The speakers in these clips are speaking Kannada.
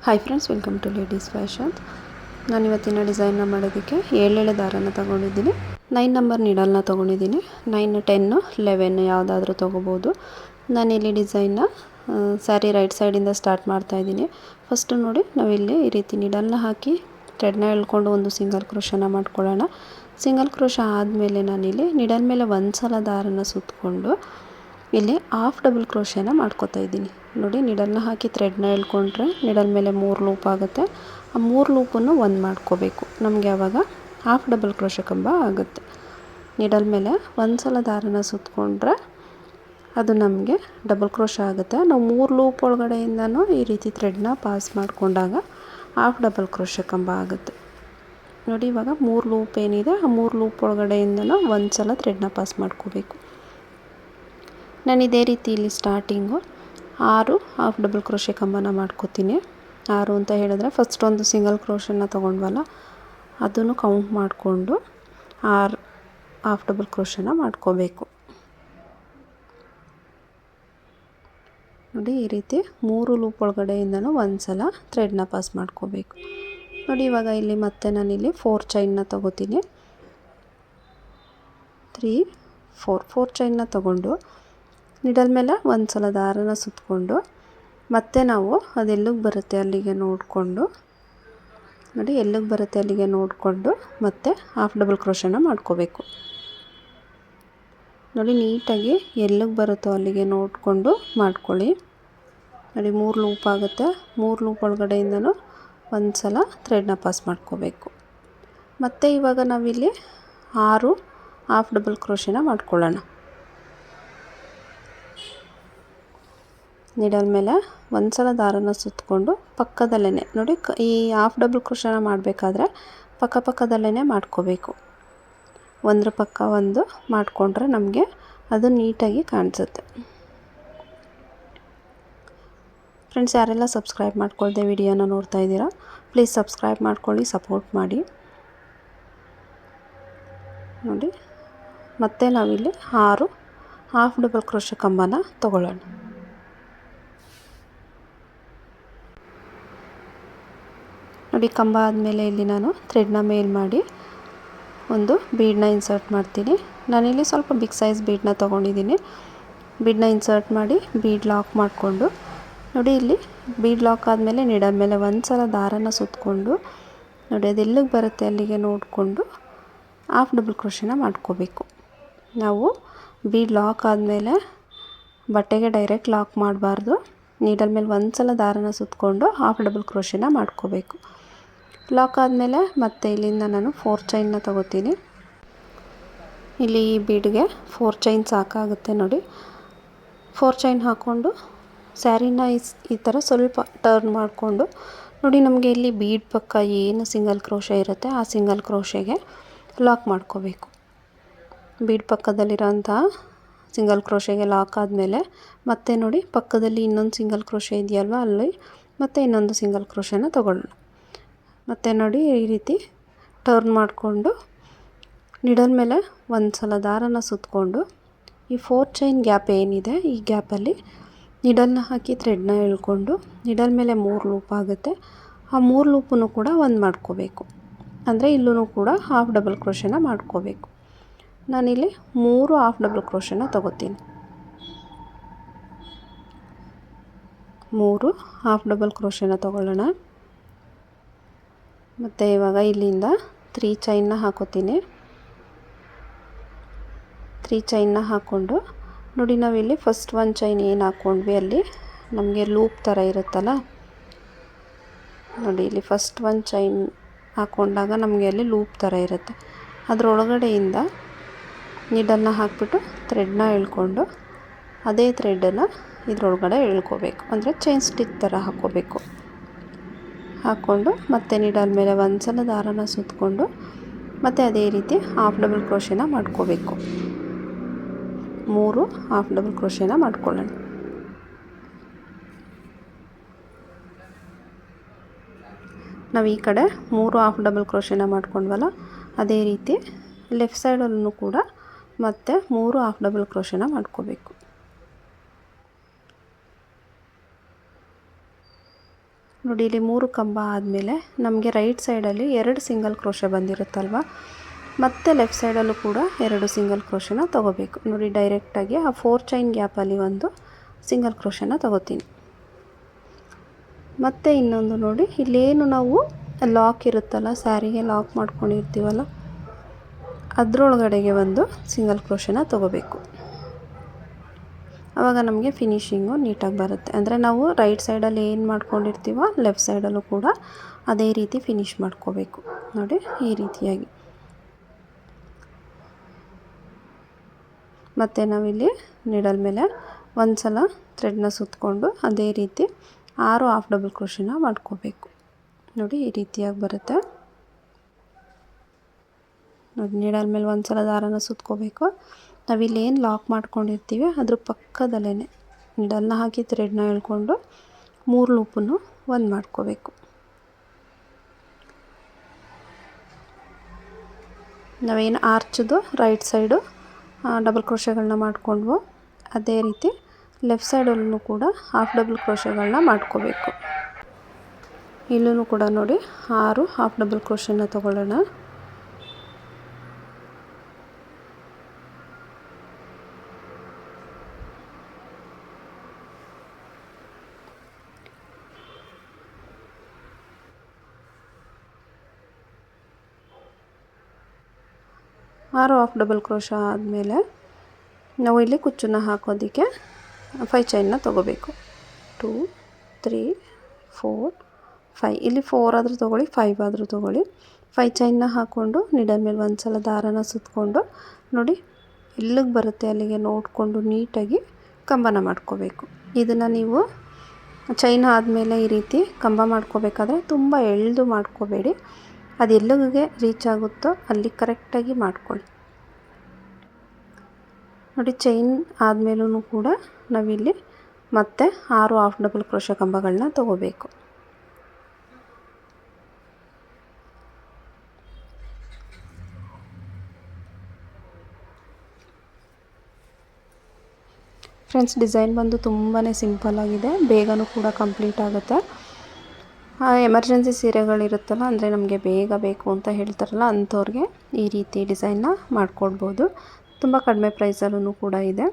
Hi friends, welcome to ladies fashion. ನಾನು ಇವತ್ತಿನ ಡಿಸೈನ್ನ ಮಾಡೋದಕ್ಕೆ ಏಳೆಳೆ ದಾರನ ತೊಗೊಂಡಿದ್ದೀನಿ. 9 ನಂಬರ್ ನೀಡಲ್ನ ತೊಗೊಂಡಿದ್ದೀನಿ. 9, 10, 11 ಯಾವುದಾದ್ರೂ ತೊಗೋಬೋದು. ನಾನಿಲ್ಲಿ ಡಿಸೈನ್ನ ಸ್ಯಾರಿ ರೈಟ್ ಸೈಡಿಂದ ಸ್ಟಾರ್ಟ್ ಮಾಡ್ತಾಯಿದ್ದೀನಿ. ಫಸ್ಟು ನೋಡಿ, ನಾವಿಲ್ಲಿ ಈ ರೀತಿ ನೀಡಲ್ನ ಹಾಕಿ ಥ್ರೆಡ್ನ ಎಳ್ಕೊಂಡು ಒಂದು ಸಿಂಗಲ್ ಕ್ರೋಶನ ಮಾಡ್ಕೊಳ್ಳೋಣ. ಸಿಂಗಲ್ ಕ್ರೋಶ ಆದಮೇಲೆ ನಾನಿಲ್ಲಿ ನೀಡಲ್ ಮೇಲೆ ಒಂದು ಸಲ ದಾರನ ಸುತ್ತಕೊಂಡು ಇಲ್ಲಿ ಹಾಫ್ ಡಬಲ್ ಕ್ರೋಶನ ಮಾಡ್ಕೋತಾ ಇದ್ದೀನಿ. ನೋಡಿ, ನೀಡಲ್ನ ಹಾಕಿ ಥ್ರೆಡ್ನ ಎಳ್ಕೊಂಡ್ರೆ ನೀಡಲ್ ಮೇಲೆ 3 ಲೂಪ್ ಆಗುತ್ತೆ. ಆ 3 ಲೂಪನ್ನು ಒಂದು ಮಾಡ್ಕೋಬೇಕು. ನಮಗೆ ಆವಾಗ ಹಾಫ್ ಡಬಲ್ ಕ್ರೋಶ ಕಂಬ ಆಗುತ್ತೆ. ನೀಡಲ್ ಮೇಲೆ ಒಂದು ಸಲ ದಾರನ ಸುತ್ತಕೊಂಡ್ರೆ ಅದು ನಮಗೆ ಡಬಲ್ ಕ್ರೋಶ ಆಗುತ್ತೆ. ನಾವು 3 ಲೂಪ್ ಒಳಗಡೆಯಿಂದನೂ ಈ ರೀತಿ ಥ್ರೆಡ್ನ ಪಾಸ್ ಮಾಡಿಕೊಂಡಾಗ ಹಾಫ್ ಡಬಲ್ ಕ್ರೋಶ ಕಂಬ ಆಗುತ್ತೆ. ನೋಡಿ, ಇವಾಗ 3 ಲೂಪ್ ಏನಿದೆ ಆ 3 ಲೂಪ್ ಒಳಗಡೆಯಿಂದನೂ ಒಂದು ಸಲ ಥ್ರೆಡ್ನ ಪಾಸ್ ಮಾಡ್ಕೋಬೇಕು. ನಾನು ಇದೇ ರೀತಿ ಇಲ್ಲಿ ಸ್ಟಾರ್ಟಿಂಗು 6 ಹಾಫ್ ಡಬಲ್ ಕ್ರೋಶೆ ಕಂಬನ ಮಾಡ್ಕೋತೀನಿ. 6 ಅಂತ ಹೇಳಿದ್ರೆ ಫಸ್ಟ್ ಒಂದು ಸಿಂಗಲ್ ಕ್ರೋಶನ ತೊಗೊಂಡ್ವಲ್ಲ ಅದನ್ನು ಕೌಂಟ್ ಮಾಡಿಕೊಂಡು 6 ಹಾಫ್ ಡಬಲ್ ಕ್ರೋಶನ ಮಾಡ್ಕೋಬೇಕು. ನೋಡಿ, ಈ ರೀತಿ 3 ಲೂಪ್ ಒಳಗಡೆಯಿಂದನೂ ಒಂದು ಸಲ ಥ್ರೆಡ್ನ ಪಾಸ್ ಮಾಡ್ಕೋಬೇಕು. ನೋಡಿ, ಇವಾಗ ಇಲ್ಲಿ ಮತ್ತೆ ನಾನಿಲ್ಲಿ 4 ಚೈನ್ನ ತೊಗೋತೀನಿ. 3, 4 ಚೈನ್ನ ತೊಗೊಂಡು ನೀಡಲ್ ಮೇಲೆ ಒಂದು ಸಲ ದಾರನ ಸುತ್ತಕೊಂಡು ಮತ್ತೆ ನಾವು ಅದೆಲ್ಲಿಗೆ ಬರುತ್ತೆ ಅಲ್ಲಿಗೆ ನೋಡಿಕೊಂಡು, ನೋಡಿ ಎಲ್ಲಿಗೆ ಬರುತ್ತೆ ಅಲ್ಲಿಗೆ ನೋಡಿಕೊಂಡು ಮತ್ತೆ ಹಾಫ್ ಡಬಲ್ ಕ್ರೋಶನ ಮಾಡ್ಕೋಬೇಕು. ನೋಡಿ, ನೀಟಾಗಿ ಎಲ್ಲಿಗೆ ಬರುತ್ತೋ ಅಲ್ಲಿಗೆ ನೋಡಿಕೊಂಡು ಮಾಡ್ಕೊಳ್ಳಿ. ನೋಡಿ, 3 ಲೂಪ್ ಆಗುತ್ತೆ. 3 ಲೂಪ್ ಒಳಗಡೆಯಿಂದನೂ ಒಂದು ಸಲ ಥ್ರೆಡ್ನ ಪಾಸ್ ಮಾಡ್ಕೋಬೇಕು. ಮತ್ತು ಇವಾಗ ನಾವಿಲ್ಲಿ 6 ಹಾಫ್ ಡಬಲ್ ಕ್ರೋಶನ ಮಾಡ್ಕೊಳ್ಳೋಣ. ನೀಡಲ್ ಮೇಲೆ ಒಂದು ಸಲ ದಾರನ ಸುತ್ತಕೊಂಡು ಪಕ್ಕದಲ್ಲೇ ನೋಡಿ, ಈ ಹಾಫ್ ಡಬಲ್ ಕ್ರೋಶನ ಮಾಡಬೇಕಾದ್ರೆ ಪಕ್ಕದಲ್ಲೇ ಮಾಡ್ಕೋಬೇಕು. ಒಂದ್ರ ಪಕ್ಕ ಒಂದು ಮಾಡಿಕೊಂಡ್ರೆ ನಮಗೆ ಅದು ನೀಟಾಗಿ ಕಾಣಿಸುತ್ತೆ. ಫ್ರೆಂಡ್ಸ್, ಯಾರೆಲ್ಲ ಸಬ್ಸ್ಕ್ರೈಬ್ ಮಾಡ್ಕೊಳ್ದೆ ವಿಡಿಯೋನ ನೋಡ್ತಾ ಇದ್ದೀರಾ, ಪ್ಲೀಸ್ ಸಬ್ಸ್ಕ್ರೈಬ್ ಮಾಡ್ಕೊಳ್ಳಿ, ಸಪೋರ್ಟ್ ಮಾಡಿ. ನೋಡಿ, ಮತ್ತೆ ನಾವಿಲ್ಲಿ 6 ಹಾಫ್ ಡಬಲ್ ಕ್ರೋಶ ಕಂಬನ ತಗೊಳ್ಳೋಣ. ನೋಡಿ, ಕಂಬ ಆದಮೇಲೆ ಇಲ್ಲಿ ನಾನು ಥ್ರೆಡ್ನ ಮೇಲ್ ಮಾಡಿ ಒಂದು ಬೀಡನ್ನ ಇನ್ಸರ್ಟ್ ಮಾಡ್ತೀನಿ. ನಾನಿಲ್ಲಿ ಸ್ವಲ್ಪ ಬಿಗ್ ಸೈಜ್ ಬೀಡನ್ನ ತೊಗೊಂಡಿದ್ದೀನಿ. ಬೀಡನ್ನ ಇನ್ಸರ್ಟ್ ಮಾಡಿ ಬೀಡ್ ಲಾಕ್ ಮಾಡಿಕೊಂಡು, ನೋಡಿ ಇಲ್ಲಿ ಬೀಡ್ ಲಾಕ್ ಆದಮೇಲೆ ನೀಡಲ್ ಮೇಲೆ ಒಂದು ಸಲ ದಾರನ ಸುತ್ತಕೊಂಡು, ನೋಡಿ ಅದೆಲ್ಲಿಗೆ ಬರುತ್ತೆ ಅಲ್ಲಿಗೆ ನೋಡಿಕೊಂಡು ಹಾಫ್ ಡಬಲ್ ಕ್ರೋಶನ ಮಾಡ್ಕೋಬೇಕು. ನಾವು ಬೀಡ್ ಲಾಕ್ ಆದಮೇಲೆ ಬಟ್ಟೆಗೆ ಡೈರೆಕ್ಟ್ ಲಾಕ್ ಮಾಡಬಾರ್ದು. ನೀಡಲ್ ಮೇಲೆ ಒಂದು ಸಲ ದಾರನ ಸುತ್ತಕೊಂಡು ಹಾಫ್ ಡಬಲ್ ಕ್ರೋಶನ ಮಾಡ್ಕೋಬೇಕು. ಲಾಕ್ ಆದಮೇಲೆ ಮತ್ತೆ ಇಲ್ಲಿಂದ ನಾನು 4 ಚೈನ್ನ ತೊಗೋತೀನಿ. ಇಲ್ಲಿ ಈ ಬೀಡ್ಗೆ 4 ಚೈನ್ ಸಾಕಾಗುತ್ತೆ. ನೋಡಿ, 4 ಚೈನ್ ಹಾಕ್ಕೊಂಡು ಸ್ಯಾರಿನ ಈ ಥರ ಸ್ವಲ್ಪ ಟರ್ನ್ ಮಾಡಿಕೊಂಡು, ನೋಡಿ ನಮಗೆ ಇಲ್ಲಿ ಬೀಡ್ ಪಕ್ಕ ಏನು ಸಿಂಗಲ್ ಕ್ರೋಶೆ ಇರುತ್ತೆ ಆ ಸಿಂಗಲ್ ಕ್ರೋಶೆಗೆ ಲಾಕ್ ಮಾಡ್ಕೋಬೇಕು. ಬೀಡ್ ಪಕ್ಕದಲ್ಲಿರೋಂಥ ಸಿಂಗಲ್ ಕ್ರೋಶೆಗೆ ಲಾಕ್ ಆದಮೇಲೆ ಮತ್ತೆ ನೋಡಿ ಪಕ್ಕದಲ್ಲಿ ಇನ್ನೊಂದು ಸಿಂಗಲ್ ಕ್ರೋಶೆ ಇದೆಯಲ್ವ, ಅಲ್ಲಿ ಮತ್ತೆ ಇನ್ನೊಂದು ಸಿಂಗಲ್ ಕ್ರೋಶನ ತೊಗೊಳ್ಳೋಣ. ಮತ್ತು ನೋಡಿ, ಈ ರೀತಿ ಟರ್ನ್ ಮಾಡಿಕೊಂಡು ನೀಡಲ್ ಮೇಲೆ ಒಂದು ಸಲ ದಾರನ ಸುತ್ತಕೊಂಡು ಈ 4 ಚೈನ್ ಗ್ಯಾಪ್ ಏನಿದೆ ಈ ಗ್ಯಾಪಲ್ಲಿ ನೀಡಲ್ನ ಹಾಕಿ ಥ್ರೆಡ್ನ ಎಳ್ಕೊಂಡು ನೀಡಲ್ ಮೇಲೆ 3 ಲೂಪ್ ಆಗುತ್ತೆ. ಆ 3 ಲೂಪನ್ನು ಕೂಡ ಒಂದು ಮಾಡ್ಕೋಬೇಕು. ಅಂದರೆ ಇಲ್ಲೂ ಕೂಡ ಹಾಫ್ ಡಬಲ್ ಕ್ರೋಶನ ಮಾಡ್ಕೋಬೇಕು. ನಾನಿಲ್ಲಿ 3 ಹಾಫ್ ಡಬಲ್ ಕ್ರೋಶನ ತೊಗೋತೀನಿ. 3 ಹಾಫ್ ಡಬಲ್ ಕ್ರೋಶನ ತೊಗೊಳ್ಳೋಣ. ಮತ್ತು ಇವಾಗ ಇಲ್ಲಿಂದ 3 ಚೈನ್ನ ಹಾಕೋತೀನಿ. 3 ಚೈನ್ನ ಹಾಕ್ಕೊಂಡು, ನೋಡಿ ನಾವಿಲ್ಲಿ ಫಸ್ಟ್ 1 ಚೈನ್ ಏನು ಹಾಕ್ಕೊಂಡ್ವಿ ಅಲ್ಲಿ ನಮಗೆ ಲೂಪ್ ಥರ ಇರುತ್ತಲ್ಲ, ನೋಡಿ ಇಲ್ಲಿ ಫಸ್ಟ್ 1 ಚೈನ್ ಹಾಕ್ಕೊಂಡಾಗ ನಮಗೆ ಅಲ್ಲಿ ಲೂಪ್ ಥರ ಇರುತ್ತೆ. ಅದರೊಳಗಡೆಯಿಂದ ನೀಡಲ್ನ ಹಾಕಿಬಿಟ್ಟು ಥ್ರೆಡ್ನ ಎಳ್ಕೊಂಡು ಅದೇ ಥ್ರೆಡನ್ನು ಇದರೊಳಗಡೆ ಎಳ್ಕೋಬೇಕು. ಅಂದರೆ ಚೈನ್ ಸ್ಟಿಚ್ ಥರ ಹಾಕ್ಕೋಬೇಕು. ಹಾಕ್ಕೊಂಡು ಮತ್ತೆ ನೀಡಲ್ ಮೇಲೆ ಒಂದು ಸಲ ದಾರನ ಸುತ್ತಕೊಂಡು ಮತ್ತು ಅದೇ ರೀತಿ ಹಾಫ್ ಡಬಲ್ ಕ್ರೋಶನ ಮಾಡ್ಕೋಬೇಕು. 3 ಹಾಫ್ ಡಬಲ್ ಕ್ರೋಶನ ಮಾಡ್ಕೊಳ್ಳೋಣ. ನಾವು ಈ ಕಡೆ 3 ಹಾಫ್ ಡಬಲ್ ಕ್ರೋಶನ ಮಾಡ್ಕೊಂಡ್ವಲ್ಲ ಅದೇ ರೀತಿ ಲೆಫ್ಟ್ ಸೈಡಲ್ಲೂ ಕೂಡ ಮತ್ತೆ 3 ಹಾಫ್ ಡಬಲ್ ಕ್ರೋಶನ ಮಾಡ್ಕೋಬೇಕು. ನೋಡಿ ಇಲ್ಲಿ 3 ಕಂಬ ಆದಮೇಲೆ ನಮಗೆ ರೈಟ್ ಸೈಡಲ್ಲಿ 2 ಸಿಂಗಲ್ ಕ್ರೋಶೆ ಬಂದಿರುತ್ತಲ್ವ, ಮತ್ತು ಲೆಫ್ಟ್ ಸೈಡಲ್ಲೂ ಕೂಡ 2 ಸಿಂಗಲ್ ಕ್ರೋಶೆನ ತೊಗೋಬೇಕು. ನೋಡಿ ಡೈರೆಕ್ಟಾಗಿ ಆ 4 ಚೈನ್ ಗ್ಯಾಪಲ್ಲಿ ಒಂದು ಸಿಂಗಲ್ ಕ್ರೋಶೆನ ತೊಗೋತೀನಿ. ಮತ್ತು ಇನ್ನೊಂದು ನೋಡಿ ಇಲ್ಲೇನು ನಾವು ಲಾಕ್ ಇರುತ್ತಲ್ಲ, ಸ್ಯಾರಿಗೆ ಲಾಕ್ ಮಾಡ್ಕೊಂಡಿರ್ತೀವಲ್ಲ, ಅದರೊಳಗಡೆಗೆ ಒಂದು ಸಿಂಗಲ್ ಕ್ರೋಶೆನ ತೊಗೋಬೇಕು. ಆವಾಗ ನಮಗೆ ಫಿನಿಶಿಂಗು ನೀಟಾಗಿ ಬರುತ್ತೆ. ಅಂದರೆ ನಾವು ರೈಟ್ ಸೈಡಲ್ಲಿ ಏನು ಮಾಡ್ಕೊಂಡಿರ್ತೀವೋ ಲೆಫ್ಟ್ ಸೈಡಲ್ಲೂ ಕೂಡ ಅದೇ ರೀತಿ ಫಿನಿಶ್ ಮಾಡ್ಕೋಬೇಕು. ನೋಡಿ ಈ ರೀತಿಯಾಗಿ. ಮತ್ತು ನಾವಿಲ್ಲಿ ನೀಡಲ್ ಮೇಲೆ ಒಂದು ಸಲ ಥ್ರೆಡ್ನ ಸುತ್ತಕೊಂಡು ಅದೇ ರೀತಿ 6 ಹಾಫ್ ಡಬಲ್ ಕ್ರೋಶೆನ ಮಾಡ್ಕೋಬೇಕು. ನೋಡಿ ಈ ರೀತಿಯಾಗಿ ಬರುತ್ತೆ. ನೋಡಿ ನೀಡಲ್ ಮೇಲೆ ಒಂದು ಸಲ ದಾರನ ಸುತ್ಕೋಬೇಕು. ನಾವಿಲ್ಲೇನು ಲಾಕ್ ಮಾಡ್ಕೊಂಡಿರ್ತೀವಿ ಅದ್ರ ಪಕ್ಕದಲ್ಲೇ ನೀಡಲ್ನ ಹಾಕಿ ಥ್ರೆಡ್ನ ಎಳ್ಕೊಂಡು 3 ಲೂಪನ್ನು ಒಂದು ಮಾಡ್ಕೋಬೇಕು. ನಾವೇನು ಆರ್ಚದು ರೈಟ್ ಸೈಡು ಡಬಲ್ ಕ್ರೋಶೆಗಳನ್ನ ಮಾಡ್ಕೊಂಡ್ವೋ ಅದೇ ರೀತಿ ಲೆಫ್ಟ್ ಸೈಡಲ್ಲೂ ಕೂಡ ಹಾಫ್ ಡಬಲ್ ಕ್ರೋಶೆಗಳನ್ನ ಮಾಡ್ಕೋಬೇಕು. ಇಲ್ಲೂ ಕೂಡ ನೋಡಿ 6 ಹಾಫ್ ಡಬಲ್ ಕ್ರೋಶೆನ ತೊಗೊಳ್ಳೋಣ. ಆರು ಹಾಫ್ ಡಬಲ್ ಕ್ರೋಶ ಆದಮೇಲೆ ನಾವು ಇಲ್ಲಿ ಕುಚ್ಚನ್ನು ಹಾಕೋದಕ್ಕೆ 5 ಚೈನ್ನ ತೊಗೋಬೇಕು. 2 3 4 5 ಇಲ್ಲಿ 4 ಆದರೂ ತೊಗೊಳ್ಳಿ, 5 ಆದರೂ ತೊಗೊಳ್ಳಿ. 5 ಚೈನ್ನ ಹಾಕ್ಕೊಂಡು ನೀಡಲ್ ಮೇಲೆ ಒಂದು ಸಲ ದಾರನ ಸುತ್ತಕೊಂಡು ನೋಡಿ ಎಲ್ಲಿಗೆ ಬರುತ್ತೆ ಅಲ್ಲಿಗೆ ನೋಡಿಕೊಂಡು ನೀಟಾಗಿ ಕಂಬನ ಮಾಡ್ಕೋಬೇಕು. ಇದನ್ನು ನೀವು ಚೈನ್ ಆದಮೇಲೆ ಈ ರೀತಿ ಕಂಬ ಮಾಡ್ಕೋಬೇಕಾದ್ರೆ ತುಂಬ ಎಳೆದು ಮಾಡ್ಕೋಬೇಡಿ. ಅದು ಎಲ್ಲಿಗೆ ರೀಚ್ ಆಗುತ್ತೋ ಅಲ್ಲಿ ಕರೆಕ್ಟಾಗಿ ಮಾಡ್ಕೊಳ್ಳಿ. ನೋಡಿ ಚೈನ್ ಆದಮೇಲೂ ಕೂಡ ನಾವಿಲ್ಲಿ ಮತ್ತೆ 6 ಹಾಫ್ ಡಬಲ್ ಕ್ರೋಶೆ ಕಂಬಗಳನ್ನ ತೊಗೋಬೇಕು. ಫ್ರೆಂಡ್ಸ್, ಡಿಸೈನ್ ಬಂದು ತುಂಬಾ ಸಿಂಪಲ್ ಆಗಿದೆ, ಬೇಗನೂ ಕೂಡ ಕಂಪ್ಲೀಟ್ ಆಗುತ್ತೆ. ಎಮರ್ಜೆನ್ಸಿ ಸೀರೆಗಳಿರುತ್ತಲ್ಲ, ಅಂದರೆ ನಮಗೆ ಬೇಗ ಬೇಕು ಅಂತ ಹೇಳ್ತಾರಲ್ಲ ಅಂಥವ್ರಿಗೆ ಈ ರೀತಿ ಡಿಸೈನ್ನ ಮಾಡಿಕೊಡ್ಬೋದು. ತುಂಬ ಕಡಿಮೆ ಪ್ರೈಸಲ್ಲೂ ಕೂಡ ಇದೆ.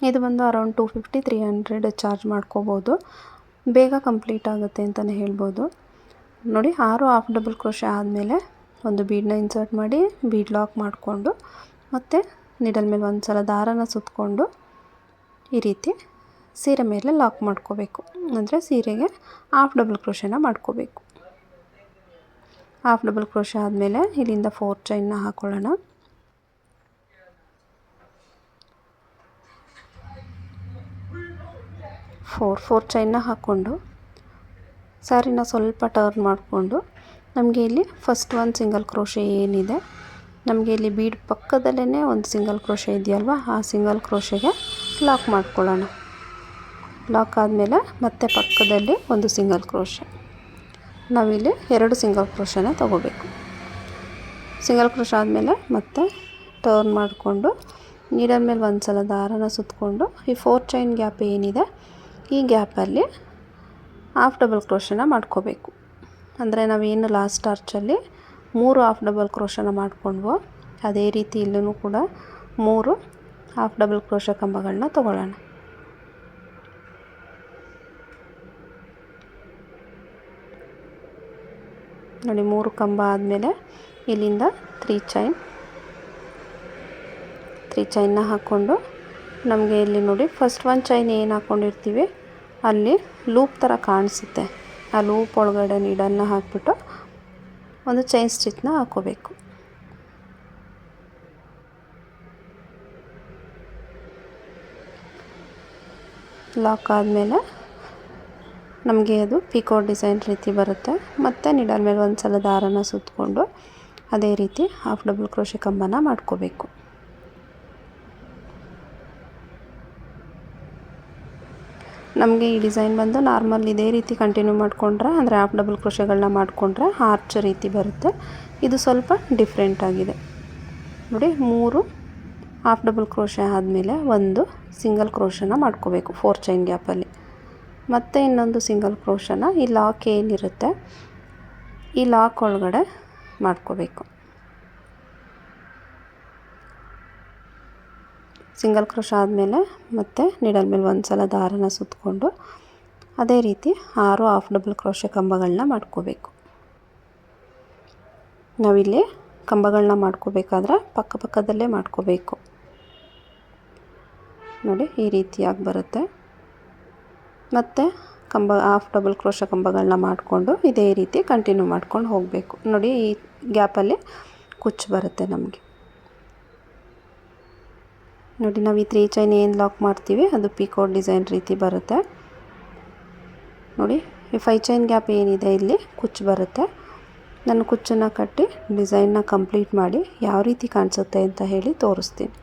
ಇದು ಬಂದು ಅರೌಂಡ್ 250-300 ಚಾರ್ಜ್ ಮಾಡ್ಕೋಬೋದು. ಬೇಗ ಕಂಪ್ಲೀಟ್ ಆಗುತ್ತೆ ಅಂತಲೇ ಹೇಳ್ಬೋದು. ನೋಡಿ 6 ಹಾಫ್ ಡಬಲ್ ಕ್ರೋಶೆ ಆದಮೇಲೆ ಒಂದು ಬೀಡನ್ನ ಇನ್ಸರ್ಟ್ ಮಾಡಿ ಬೀಡ್ ಲಾಕ್ ಮಾಡಿಕೊಂಡು ಮತ್ತು ನೀಡಲ್ ಮೇಲೆ ಒಂದು ಸಲ ದಾರನ ಸುತ್ತಕೊಂಡು ಈ ರೀತಿ ಸೀರೆ ಮೇಲೆ ಲಾಕ್ ಮಾಡ್ಕೋಬೇಕು. ಅಂದರೆ ಸೀರೆಗೆ ಹಾಫ್ ಡಬಲ್ ಕ್ರೋಶೆನ ಮಾಡ್ಕೋಬೇಕು. ಹಾಫ್ ಡಬಲ್ ಕ್ರೋಶೆ ಆದಮೇಲೆ ಇಲ್ಲಿಂದ 4 ಚೈನ್ನ ಹಾಕೊಳ್ಳೋಣ. 4 ಚೈನ್ನ ಹಾಕ್ಕೊಂಡು ಸ್ಯಾರಿನ ಸ್ವಲ್ಪ ಟರ್ನ್ ಮಾಡಿಕೊಂಡು ನಮಗೆ ಇಲ್ಲಿ ಫಸ್ಟ್ ಒಂದು ಸಿಂಗಲ್ ಕ್ರೋಶೆ ಏನಿದೆ, ನಮಗೆ ಇಲ್ಲಿ ಬೀಡ್ ಪಕ್ಕದಲ್ಲೇ ಒಂದು ಸಿಂಗಲ್ ಕ್ರೋಶೆ ಇದೆಯಲ್ವ, ಆ ಸಿಂಗಲ್ ಕ್ರೋಶೆಗೆ ಲಾಕ್ ಮಾಡ್ಕೊಳ್ಳೋಣ. ಲಾಕ್ ಆದಮೇಲೆ ಮತ್ತೆ ಪಕ್ಕದಲ್ಲಿ ಒಂದು ಸಿಂಗಲ್ ಕ್ರೋಶೆ. ನಾವಿಲ್ಲಿ 2 ಸಿಂಗಲ್ ಕ್ರೋಶೆನ ತೊಗೋಬೇಕು. ಸಿಂಗಲ್ ಕ್ರೋಶೆ ಆದಮೇಲೆ ಮತ್ತೆ ಟರ್ನ್ ಮಾಡಿಕೊಂಡು ನೀಡಲ್ ಮೇಲೆ ಒಂದು ಸಲ ದಾರನ ಸುತ್ತಕೊಂಡು ಈ 4 ಚೈನ್ ಗ್ಯಾಪ್ ಏನಿದೆ ಈ ಗ್ಯಾಪಲ್ಲಿ ಹಾಫ್ ಡಬಲ್ ಕ್ರೋಶೆನ ಮಾಡ್ಕೋಬೇಕು. ಅಂದರೆ ನಾವೇನು ಲಾಸ್ಟ್ ಆರ್ಚಲ್ಲಿ 3 ಹಾಫ್ ಡಬಲ್ ಕ್ರೋಶೆನ ಮಾಡ್ಕೊಂಡ್ವೋ ಅದೇ ರೀತಿ ಇಲ್ಲೂ ಕೂಡ 3 ಹಾಫ್ ಡಬಲ್ ಕ್ರೋಶೆ ಕಂಬಗಳನ್ನ ತೊಗೊಳ್ಳೋಣ. ನೋಡಿ 3 ಕಂಬ ಆದಮೇಲೆ ಇಲ್ಲಿಂದ 3 ಚೈನ್ನ ಹಾಕ್ಕೊಂಡು ನಮಗೆ ಇಲ್ಲಿ ನೋಡಿ ಫಸ್ಟ್ ಒಂದು ಚೈನ್ ಏನು ಹಾಕ್ಕೊಂಡಿರ್ತೀವಿ ಅಲ್ಲಿ ಲೂಪ್ ಥರ ಕಾಣಿಸುತ್ತೆ, ಆ ಲೂಪ್ ಒಳಗಡೆ ನೀಡನ್ನು ಹಾಕಿಬಿಟ್ಟು ಒಂದು ಚೈನ್ ಸ್ಟಿಚ್ನ ಹಾಕ್ಕೋಬೇಕು. ಲಾಕ್ ಆದಮೇಲೆ ನಮಗೆ ಅದು ಪಿಕೋ ಡಿಸೈನ್ ರೀತಿ ಬರುತ್ತೆ. ಮತ್ತು ನೀಡಲ್ ಮೇಲೆ ಒಂದು ಸಲ ದಾರನ ಸುತ್ತಕೊಂಡು ಅದೇ ರೀತಿ ಹಾಫ್ ಡಬಲ್ ಕ್ರೋಶೆ ಕಂಬನ ಮಾಡ್ಕೋಬೇಕು. ನಮಗೆ ಈ ಡಿಸೈನ್ ಬಂದು ನಾರ್ಮಲ್ ಇದೇ ರೀತಿ ಕಂಟಿನ್ಯೂ ಮಾಡಿಕೊಂಡ್ರೆ, ಅಂದರೆ ಹಾಫ್ ಡಬಲ್ ಕ್ರೋಶೆಗಳನ್ನ ಮಾಡಿಕೊಂಡ್ರೆ ಆರ್ಚ್ ರೀತಿ ಬರುತ್ತೆ. ಇದು ಸ್ವಲ್ಪ ಡಿಫ್ರೆಂಟ್ ಆಗಿದೆ. ನೋಡಿ 3 ಹಾಫ್ ಡಬಲ್ ಕ್ರೋಶೆ ಆದಮೇಲೆ ಒಂದು ಸಿಂಗಲ್ ಕ್ರೋಶೆನ ಮಾಡ್ಕೋಬೇಕು 4 ಚೈನ್ ಗ್ಯಾಪಲ್ಲಿ. ಮತ್ತು ಇನ್ನೊಂದು ಸಿಂಗಲ್ ಕ್ರೋಶನ ಈ ಲಾಕ್ ಏನಿರುತ್ತೆ ಈ ಲಾಕ್ ಒಳಗಡೆ ಮಾಡ್ಕೋಬೇಕು. ಸಿಂಗಲ್ ಕ್ರೋಶ ಆದಮೇಲೆ ಮತ್ತೆ ನೀಡಲ್ ಮೇಲೆ ಒಂದು ಸಲ ದಾರನ ಸುತ್ತಕೊಂಡು ಅದೇ ರೀತಿ 6 ಹಾಫ್ ಡಬಲ್ ಕ್ರೋಶ ಕಂಬಗಳನ್ನ ಮಾಡ್ಕೋಬೇಕು. ನಾವಿಲ್ಲಿ ಕಂಬಗಳನ್ನ ಮಾಡ್ಕೋಬೇಕಾದ್ರೆ ಪಕ್ಕದಲ್ಲೇ ಮಾಡ್ಕೋಬೇಕು. ನೋಡಿ ಈ ರೀತಿಯಾಗಿ ಬರುತ್ತೆ. ಮತ್ತು ಹಾಫ್ ಡಬಲ್ ಕ್ರೋಶ ಕಂಬಗಳನ್ನ ಮಾಡಿಕೊಂಡು ಇದೇ ರೀತಿ ಕಂಟಿನ್ಯೂ ಮಾಡ್ಕೊಂಡು ಹೋಗಬೇಕು. ನೋಡಿ ಈ ಗ್ಯಾಪಲ್ಲಿ ಕುಚ್ಚು ಬರುತ್ತೆ ನಮಗೆ. ನೋಡಿ ನಾವು ಈ 3 ಚೈನ್ ಏನು ಲಾಕ್ ಮಾಡ್ತೀವಿ ಅದು ಪಿಕೋ ಡಿಸೈನ್ ರೀತಿ ಬರುತ್ತೆ. ನೋಡಿ ಈ 5 ಚೈನ್ ಗ್ಯಾಪ್ ಏನಿದೆ ಇಲ್ಲಿ ಕುಚ್ಚು ಬರುತ್ತೆ. ನಾನು ಕುಚ್ಚನ್ನು ಕಟ್ಟಿ ಡಿಸೈನ್ನ ಕಂಪ್ಲೀಟ್ ಮಾಡಿ ಯಾವ ರೀತಿ ಕಾಣಿಸುತ್ತೆ ಅಂತ ಹೇಳಿ ತೋರಿಸ್ತೀನಿ.